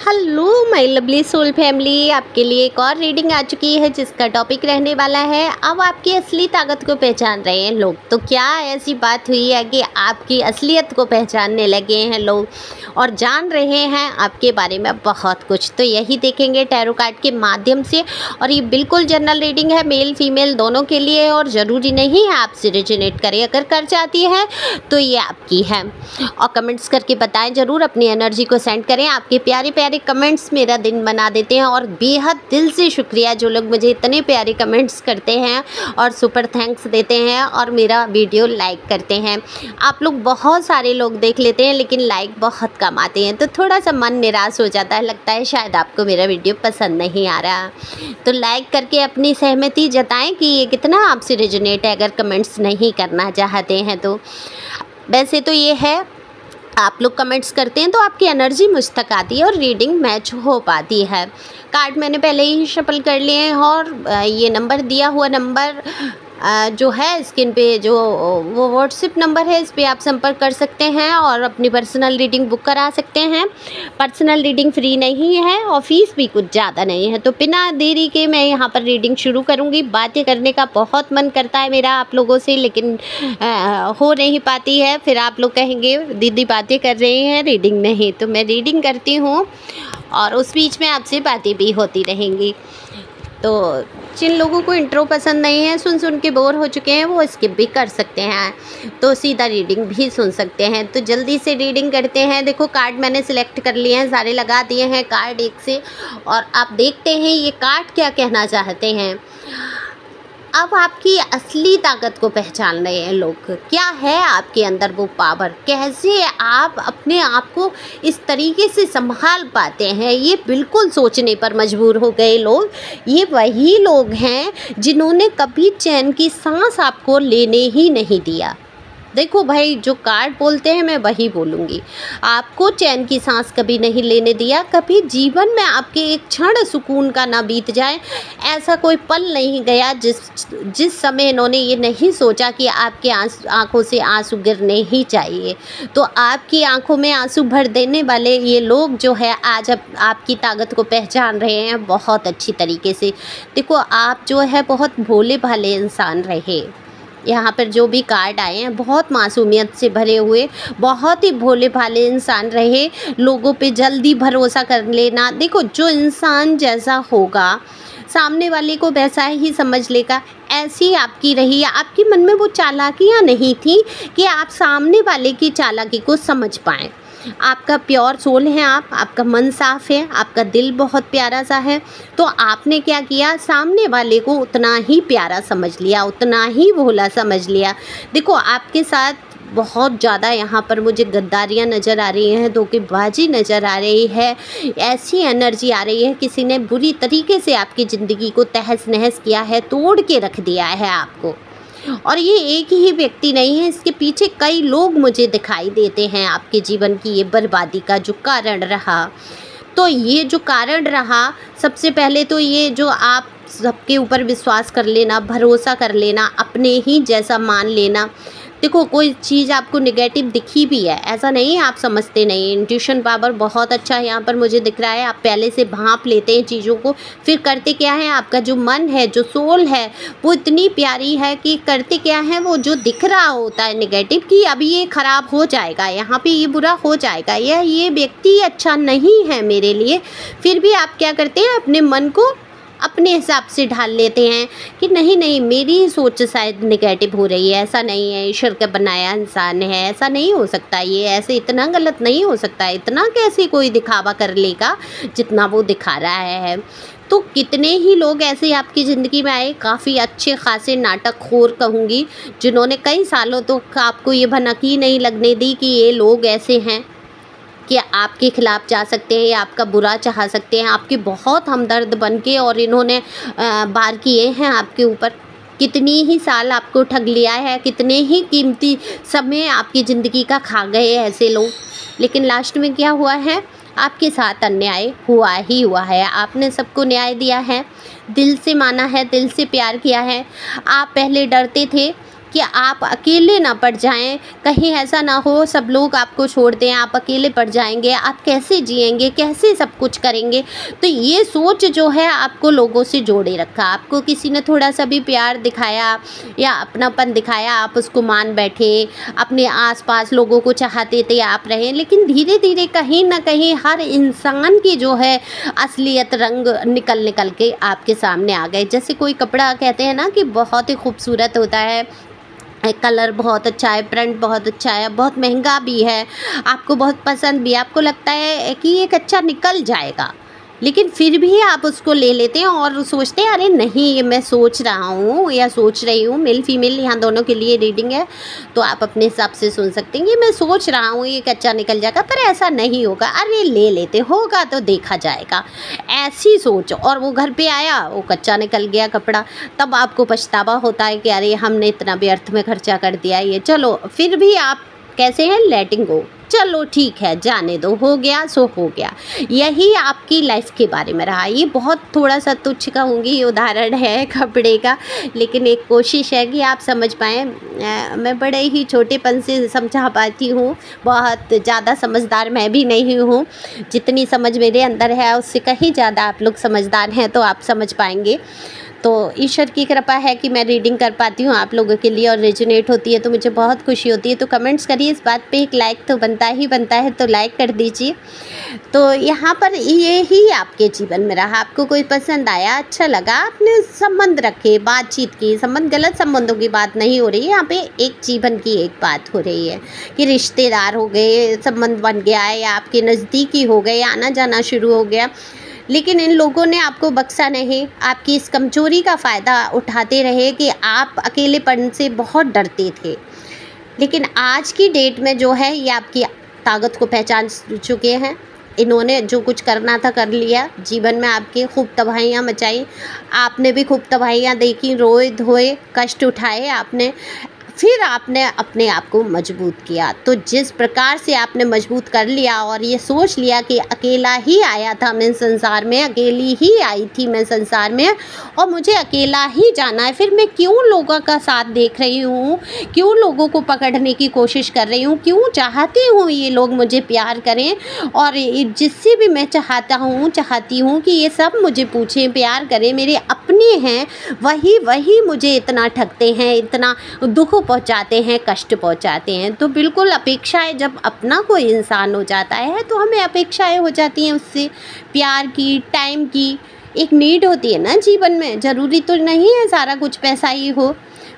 Hello my lovely soul family, आपके लिए एक और रीडिंग आ चुकी है जिसका टॉपिक रहने वाला है अब आपकी असली ताकत को पहचान रहे हैं लोग। तो क्या ऐसी बात हुई है कि आपकी असलियत को पहचानने लगे हैं लोग और जान रहे हैं आपके बारे में बहुत कुछ। तो यही देखेंगे टैरो कार्ड के माध्यम से। और ये बिल्कुल जनरल रीडिंग है, मेल फीमेल दोनों के लिए, और ज़रूरी नहीं है आपसे रिजोनेट करे। अगर कर जाती है तो ये आपकी है। और कमेंट्स करके बताएं ज़रूर, अपनी एनर्जी को सेंड करें। आपके प्यारे प्यारे कमेंट्स मेरा दिन बना देते हैं और बेहद दिल से शुक्रिया जो लोग मुझे इतने प्यारे कमेंट्स करते हैं और सुपर थैंक्स देते हैं और मेरा वीडियो लाइक करते हैं। आप लोग बहुत सारे लोग देख लेते हैं लेकिन लाइक बहुत कम आते हैं, तो थोड़ा सा मन निराश हो जाता है, लगता है शायद आपको मेरा वीडियो पसंद नहीं आ रहा। तो लाइक करके अपनी सहमति जताएं कि ये कितना आपसे रेजोनेट है, अगर कमेंट्स नहीं करना चाहते हैं तो। वैसे तो ये है, आप लोग कमेंट्स करते हैं तो आपकी एनर्जी मुझ तक आती है और रीडिंग मैच हो पाती है। कार्ड मैंने पहले ही शफल कर लिए हैं और ये नंबर दिया हुआ नंबर जो है स्क्रीन पे, जो वो व्हाट्सएप नंबर है, इस पर आप संपर्क कर सकते हैं और अपनी पर्सनल रीडिंग बुक करा सकते हैं। पर्सनल रीडिंग फ्री नहीं है और फीस भी कुछ ज़्यादा नहीं है। तो बिना देरी के मैं यहाँ पर रीडिंग शुरू करूँगी। बातें करने का बहुत मन करता है मेरा आप लोगों से, लेकिन हो नहीं पाती है। फिर आप लोग कहेंगे दीदी बातें कर रही हैं, रीडिंग नहीं। तो मैं रीडिंग करती हूँ और उस बीच में आपसे बातें भी होती रहेंगी। तो जिन लोगों को इंट्रो पसंद नहीं है, सुन के बोर हो चुके हैं, वो स्किप भी कर सकते हैं, तो सीधा रीडिंग भी सुन सकते हैं। तो जल्दी से रीडिंग करते हैं। देखो कार्ड मैंने सिलेक्ट कर लिए हैं, सारे लगा दिए हैं कार्ड एक से, और आप देखते हैं ये कार्ड क्या कहना चाहते हैं। अब आपकी असली ताकत को पहचान रहे हैं लोग। क्या है आपके अंदर वो पावर, कैसे आप अपने आप को इस तरीके से संभाल पाते हैं, ये बिल्कुल सोचने पर मजबूर हो गए लोग। ये वही लोग हैं जिन्होंने कभी चैन की सांस आपको लेने ही नहीं दिया। देखो भाई, जो कार्ड बोलते हैं मैं वही बोलूँगी। आपको चैन की सांस कभी नहीं लेने दिया, कभी जीवन में आपके एक क्षण सुकून का ना बीत जाए, ऐसा कोई पल नहीं गया जिस समय इन्होंने ये नहीं सोचा कि आपके आंखों से आंसू गिरने ही चाहिए। तो आपकी आंखों में आंसू भर देने वाले ये लोग जो है आज अब आपकी ताकत को पहचान रहे हैं बहुत अच्छी तरीके से। देखो आप जो है बहुत भोले भाले इंसान रहे। यहाँ पर जो भी कार्ड आए हैं बहुत मासूमियत से भरे हुए, बहुत ही भोले भाले इंसान रहे। लोगों पे जल्दी भरोसा कर लेना। देखो जो इंसान जैसा होगा सामने वाले को वैसा ही समझ लेगा, ऐसी आपकी रही। आपके मन में वो चालाकियाँ नहीं थी कि आप सामने वाले की चालाकी को समझ पाएँ। आपका प्योर सोल है, आपका मन साफ है, आपका दिल बहुत प्यारा सा है। तो आपने क्या किया, सामने वाले को उतना ही प्यारा समझ लिया, उतना ही भोला समझ लिया। देखो आपके साथ बहुत ज़्यादा यहाँ पर मुझे गद्दारियाँ नज़र आ रही हैं, धोखेबाजी नज़र आ रही है, ऐसी एनर्जी आ रही है किसी ने बुरी तरीके से आपकी ज़िंदगी को तहस नहस किया है, तोड़ के रख दिया है आपको। और ये एक ही व्यक्ति नहीं है, इसके पीछे कई लोग मुझे दिखाई देते हैं आपके जीवन की ये बर्बादी का जो कारण रहा। तो ये जो कारण रहा, सबसे पहले तो ये जो आप सबके ऊपर विश्वास कर लेना, भरोसा कर लेना, अपने ही जैसा मान लेना। देखो कोई चीज़ आपको नेगेटिव दिखी भी है, ऐसा नहीं है आप समझते नहीं। इंट्यूशन पावर बहुत अच्छा यहाँ पर मुझे दिख रहा है। आप पहले से भांप लेते हैं चीज़ों को, फिर करते क्या है, आपका जो मन है, जो सोल है, वो इतनी प्यारी है कि करते क्या है, वो जो दिख रहा होता है नेगेटिव कि अभी ये ख़राब हो जाएगा, यहाँ पे ये बुरा हो जाएगा, ये व्यक्ति अच्छा नहीं है मेरे लिए, फिर भी आप क्या करते हैं, अपने मन को अपने हिसाब से ढाल लेते हैं कि नहीं नहीं मेरी सोच शायद नेगेटिव हो रही है, ऐसा नहीं है, ईश्वर का बनाया इंसान है, ऐसा नहीं हो सकता, ये ऐसे इतना गलत नहीं हो सकता, इतना कैसे कोई दिखावा कर लेगा जितना वो दिखा रहा है। तो कितने ही लोग ऐसे आपकी ज़िंदगी में आए, काफ़ी अच्छे खासे नाटकखोर कहूँगी, जिन्होंने कई सालों तक आपको ये भनक ही नहीं लगने दी कि ये लोग ऐसे हैं कि आपके खिलाफ़ जा सकते हैं या आपका बुरा चाह सकते हैं। आपके बहुत हमदर्द बन के और इन्होंने वार किए हैं आपके ऊपर। कितनी ही साल आपको ठग लिया है, कितने ही कीमती समय आपकी ज़िंदगी का खा गए ऐसे लोग। लेकिन लास्ट में क्या हुआ है, आपके साथ अन्याय हुआ ही हुआ है। आपने सबको न्याय दिया है, दिल से माना है, दिल से प्यार किया है। आप पहले डरते थे कि आप अकेले ना पड़ जाएं, कहीं ऐसा ना हो सब लोग आपको छोड़ दें, आप अकेले पड़ जाएंगे, आप कैसे जिएंगे, कैसे सब कुछ करेंगे। तो ये सोच जो है आपको लोगों से जोड़े रखा। आपको किसी ने थोड़ा सा भी प्यार दिखाया या अपनापन दिखाया, आप उसको मान बैठे, अपने आसपास लोगों को चाहते थे आप रहें। लेकिन धीरे धीरे कहीं ना कहीं हर इंसान की जो है असलियत रंग निकल निकल के आपके सामने आ गए। जैसे कोई कपड़ा कहते हैं ना कि बहुत ही खूबसूरत होता है, कलर बहुत अच्छा है, प्रिंट बहुत अच्छा है, बहुत महंगा भी है, आपको बहुत पसंद भी है, आपको लगता है कि ये अच्छा निकल जाएगा, लेकिन फिर भी आप उसको ले लेते हैं और सोचते हैं अरे नहीं ये मैं सोच रहा हूँ या सोच रही हूँ। मेल फीमेल यहाँ दोनों के लिए रीडिंग है, तो आप अपने हिसाब से सुन सकते हैं कि मैं सोच रहा हूँ ये कच्चा निकल जाएगा, पर ऐसा नहीं होगा, अरे ले लेते, होगा तो देखा जाएगा, ऐसी सोच। और वो घर पे आया, वो कच्चा निकल गया कपड़ा, तब आपको पछतावा होता है कि अरे हमने इतना व्यर्थ में खर्चा कर दिया ये। चलो फिर भी आप कैसे हैं, लेटिंग गो, चलो ठीक है जाने दो, हो गया सो हो गया। यही आपकी लाइफ के बारे में रहा। ये बहुत थोड़ा सा तुच्छ कहूँगी ये उदाहरण है कपड़े का, लेकिन एक कोशिश है कि आप समझ पाएँ। मैं बड़े ही छोटेपन से समझा पाती हूँ, बहुत ज़्यादा समझदार मैं भी नहीं हूँ, जितनी समझ मेरे अंदर है उससे कहीं ज़्यादा आप लोग समझदार हैं, तो आप समझ पाएंगे। तो ईश्वर की कृपा है कि मैं रीडिंग कर पाती हूँ आप लोगों के लिए और रेजोनेट होती है, तो मुझे बहुत खुशी होती है। तो कमेंट्स करिए, इस बात पे एक लाइक तो बनता ही बनता है, तो लाइक कर दीजिए। तो यहाँ पर ये ही आपके जीवन में रहा, आपको कोई पसंद आया, अच्छा लगा, आपने संबंध रखे, बातचीत की, संबंध गलत संबंधों की बात नहीं हो रही है यहाँ पे, एक जीवन की एक बात हो रही है कि रिश्तेदार हो गए, संबंध बन गया है या आपके नज़दीकी हो गए, आना जाना शुरू हो गया, लेकिन इन लोगों ने आपको बख्शा नहीं, आपकी इस कमजोरी का फ़ायदा उठाते रहे कि आप अकेलेपन से बहुत डरते थे। लेकिन आज की डेट में जो है ये आपकी ताकत को पहचान चुके हैं। इन्होंने जो कुछ करना था कर लिया, जीवन में आपके खूब तबाहियाँ मचाई, आपने भी खूब तबाहियाँ देखी, रोए धोए कष्ट उठाए आपने, फिर आपने अपने आप को मजबूत किया। तो जिस प्रकार से आपने मजबूत कर लिया और ये सोच लिया कि अकेला ही आया था मैं संसार में, अकेली ही आई थी मैं संसार में और मुझे अकेला ही जाना है, फिर मैं क्यों लोगों का साथ देख रही हूँ, क्यों लोगों को पकड़ने की कोशिश कर रही हूँ, क्यों चाहती हूँ ये लोग मुझे प्यार करें, और जिससे भी मैं चाहती हूँ कि ये सब मुझे पूछें, प्यार करें, मेरे अपने हैं, वही मुझे इतना ठगते हैं, इतना दुख पहुंचाते हैं, कष्ट पहुंचाते हैं। तो बिल्कुल अपेक्षाएं, जब अपना कोई इंसान हो जाता है तो हमें अपेक्षाएं हो जाती हैं उससे, प्यार की, टाइम की, एक नीड होती है ना जीवन में। ज़रूरी तो नहीं है सारा कुछ पैसा ही हो,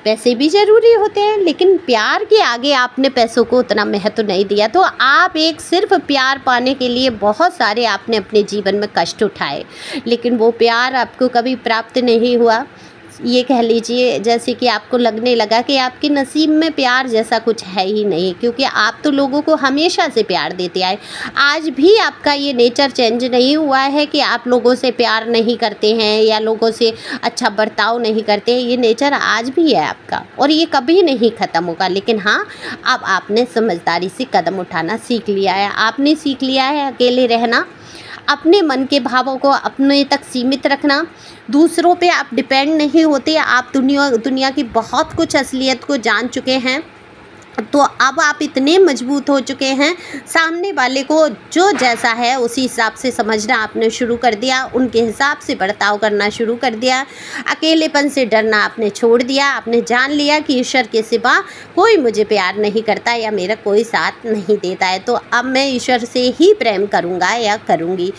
पैसे भी ज़रूरी होते हैं, लेकिन प्यार के आगे आपने पैसों को उतना महत्व नहीं दिया। तो आप एक सिर्फ प्यार पाने के लिए बहुत सारे आपने अपने जीवन में कष्ट उठाए, लेकिन वो प्यार आपको कभी प्राप्त नहीं हुआ। ये कह लीजिए जैसे कि आपको लगने लगा कि आपके नसीब में प्यार जैसा कुछ है ही नहीं, क्योंकि आप तो लोगों को हमेशा से प्यार देते आए। आज भी आपका ये नेचर चेंज नहीं हुआ है कि आप लोगों से प्यार नहीं करते हैं या लोगों से अच्छा बर्ताव नहीं करते हैं। ये नेचर आज भी है आपका और ये कभी नहीं ख़त्म होगा। लेकिन हाँ, अब आपने समझदारी से कदम उठाना सीख लिया है, आपने सीख लिया है अकेले रहना, अपने मन के भावों को अपने तक सीमित रखना, दूसरों पे आप डिपेंड नहीं होते। आप दुनिया की बहुत कुछ असलियत को जान चुके हैं, तो अब आप इतने मजबूत हो चुके हैं, सामने वाले को जो जैसा है उसी हिसाब से समझना आपने शुरू कर दिया, उनके हिसाब से बर्ताव करना शुरू कर दिया। अकेलेपन से डरना आपने छोड़ दिया, आपने जान लिया कि ईश्वर के सिवा कोई मुझे प्यार नहीं करता या मेरा कोई साथ नहीं देता है, तो अब मैं ईश्वर से ही प्रेम करूँगा या करूँगी।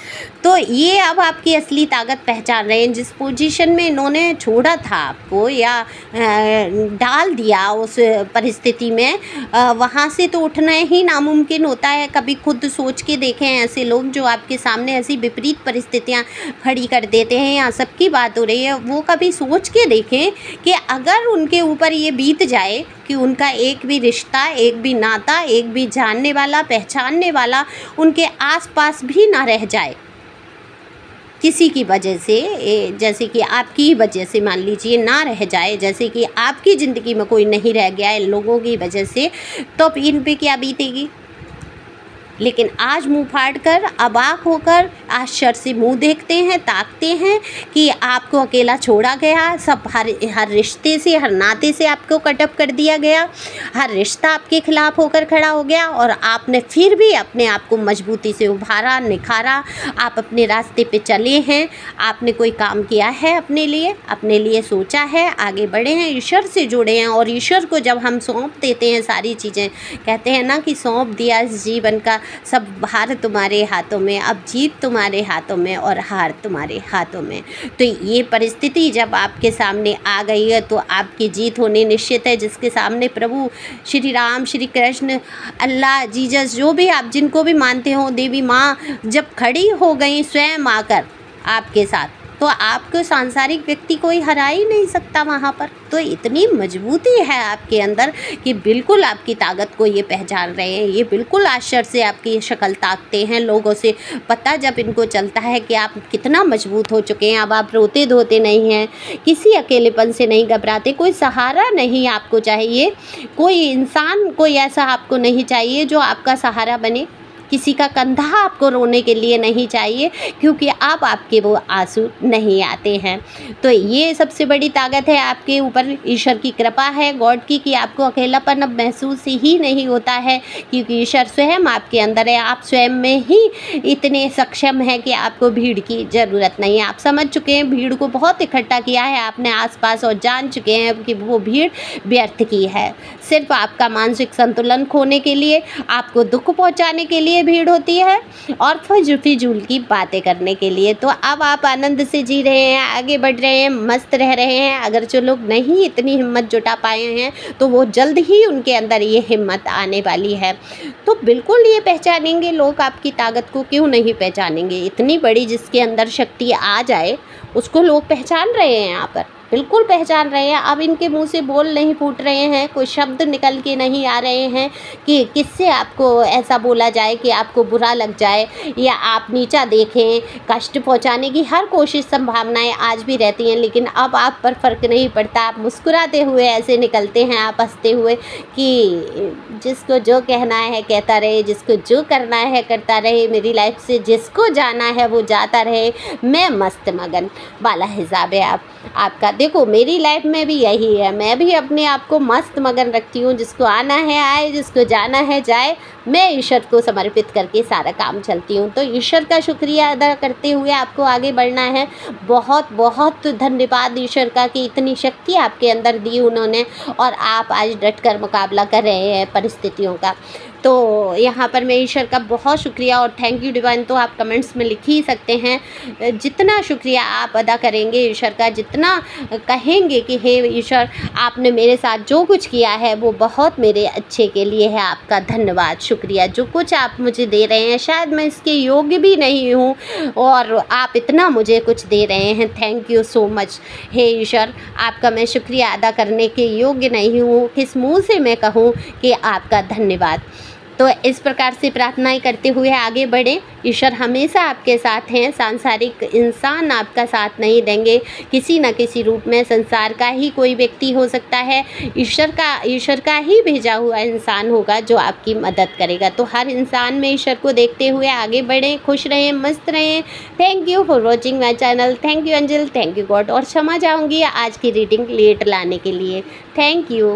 तो ये अब आपकी असली ताकत पहचान रहे हैं। जिस पोजीशन में इन्होंने छोड़ा था आपको या डाल दिया उस परिस्थिति में, वहाँ से तो उठना ही नामुमकिन होता है। कभी खुद सोच के देखें, ऐसे लोग जो आपके सामने ऐसी विपरीत परिस्थितियाँ खड़ी कर देते हैं, यहाँ सबकी बात हो रही है, वो कभी सोच के देखें कि अगर उनके ऊपर ये बीत जाए कि उनका एक भी रिश्ता, एक भी नाता, एक भी जानने वाला, पहचानने वाला उनके आसपास भी ना रह जाए किसी की वजह से, जैसे कि आपकी वजह से मान लीजिए ना रह जाए, जैसे कि आपकी ज़िंदगी में कोई नहीं रह गया है लोगों की वजह से, तो अब इन पे क्या बीतेगी। लेकिन आज मुंह फाड़ कर अवाक होकर आश्चर्य से मुंह देखते हैं, ताकते हैं कि आपको अकेला छोड़ा गया, सब हर रिश्ते से, हर नाते से आपको कटअप कर दिया गया, हर रिश्ता आपके खिलाफ होकर खड़ा हो गया और आपने फिर भी अपने आप को मजबूती से उभारा, निखारा, आप अपने रास्ते पे चले हैं, आपने कोई काम किया है अपने लिए सोचा है, आगे बढ़े हैं, ईश्वर से जुड़े हैं। और ईश्वर को जब हम सौंप देते हैं सारी चीज़ें, कहते हैं ना कि सौंप दिया इस जीवन का सब भार तुम्हारे हाथों में, अब जीत तुम्हारे हाथों में और हार तुम्हारे हाथों में। तो ये परिस्थिति जब आपके सामने आ गई है तो आपकी जीत होनी निश्चित है। जिसके सामने प्रभु श्री राम, श्री कृष्ण, अल्लाह, जीसस, जो भी आप जिनको भी मानते हो, देवी माँ जब खड़ी हो गई स्वयं आकर आपके साथ, तो आपको सांसारिक व्यक्ति कोई हरा ही नहीं सकता वहाँ पर। तो इतनी मजबूती है आपके अंदर कि बिल्कुल आपकी ताकत को ये पहचान रहे हैं, ये बिल्कुल आश्चर्य से आपकी शक्ल ताकते हैं। लोगों से पता जब इनको चलता है कि आप कितना मजबूत हो चुके हैं, अब आप रोते धोते नहीं हैं, किसी अकेलेपन से नहीं घबराते, कोई सहारा नहीं आपको चाहिए, कोई इंसान कोई ऐसा आपको नहीं चाहिए जो आपका सहारा बने, किसी का कंधा आपको रोने के लिए नहीं चाहिए, क्योंकि अब आपके वो आंसू नहीं आते हैं। तो ये सबसे बड़ी ताकत है आपके ऊपर, ईश्वर की कृपा है, गॉड की, कि आपको अकेलापन अब महसूस ही नहीं होता है, क्योंकि ईश्वर स्वयं आपके अंदर है। आप स्वयं में ही इतने सक्षम हैं कि आपको भीड़ की ज़रूरत नहीं है। आप समझ चुके हैं, भीड़ को बहुत इकट्ठा किया है आपने आसपास और जान चुके हैं कि वो भीड़ व्यर्थ की है। सिर्फ आपका मानसिक संतुलन खोने के लिए, आपको दुख पहुँचाने के लिए भीड़ होती है और फिजूल की बातें करने के लिए। तो अब आप आनंद से जी रहे हैं, आगे बढ़ रहे हैं, मस्त रह रहे हैं। अगर जो लोग नहीं इतनी हिम्मत जुटा पाए हैं तो वो जल्द ही उनके अंदर ये हिम्मत आने वाली है। तो बिल्कुल ये पहचानेंगे लोग आपकी ताकत को, क्यों नहीं पहचानेंगे। इतनी बड़ी जिसके अंदर शक्ति आ जाए उसको लोग पहचान रहे हैं, यहाँ पर बिल्कुल पहचान रहे हैं। अब इनके मुंह से बोल नहीं फूट रहे हैं, कोई शब्द निकल के नहीं आ रहे हैं कि किससे आपको ऐसा बोला जाए कि आपको बुरा लग जाए या आप नीचा देखें। कष्ट पहुंचाने की हर कोशिश, संभावनाएं आज भी रहती हैं, लेकिन अब आप पर फ़र्क नहीं पड़ता। आप मुस्कुराते हुए ऐसे निकलते हैं, आप हंसते हुए कि जिसको जो कहना है कहता रहे, जिसको जो करना है करता रहे, मेरी लाइफ से जिसको जाना है वो जाता रहे, मैं मस्त मगन वाला हिसाब है आपका। देखो मेरी लाइफ में भी यही है, मैं भी अपने आप को मस्त मगन रखती हूँ। जिसको आना है आए, जिसको जाना है जाए, मैं ईश्वर को समर्पित करके सारा काम चलती हूँ। तो ईश्वर का शुक्रिया अदा करते हुए आपको आगे बढ़ना है। बहुत बहुत धन्यवाद ईश्वर का कि इतनी शक्ति आपके अंदर दी उन्होंने और आप आज डट कर मुकाबला कर रहे हैं परिस्थितियों का। तो यहाँ पर मैं ईश्वर का बहुत शुक्रिया और थैंक यू डिवाइन तो आप कमेंट्स में लिख ही सकते हैं। जितना शुक्रिया आप अदा करेंगे ईश्वर का, जितना कहेंगे कि हे ईश्वर आपने मेरे साथ जो कुछ किया है वो बहुत मेरे अच्छे के लिए है, आपका धन्यवाद, शुक्रिया। जो कुछ आप मुझे दे रहे हैं शायद मैं इसके योग्य भी नहीं हूँ और आप इतना मुझे कुछ दे रहे हैं, थैंक यू सो मच। हे ईश्वर आपका मैं शुक्रिया अदा करने के योग्य नहीं हूँ, किस मुँह से मैं कहूँ कि आपका धन्यवाद। तो इस प्रकार से प्रार्थनाएं करते हुए आगे बढ़ें। ईश्वर हमेशा आपके साथ हैं, सांसारिक इंसान आपका साथ नहीं देंगे, किसी न किसी रूप में संसार का ही कोई व्यक्ति हो सकता है, ईश्वर का ही भेजा हुआ इंसान होगा जो आपकी मदद करेगा। तो हर इंसान में ईश्वर को देखते हुए आगे बढ़ें, खुश रहें, मस्त रहें। Thank you for watching my channel, thank you angel, thank you God. और क्षमा चाहूँगी आज की रीडिंग लेट लाने के लिए, थैंक यू।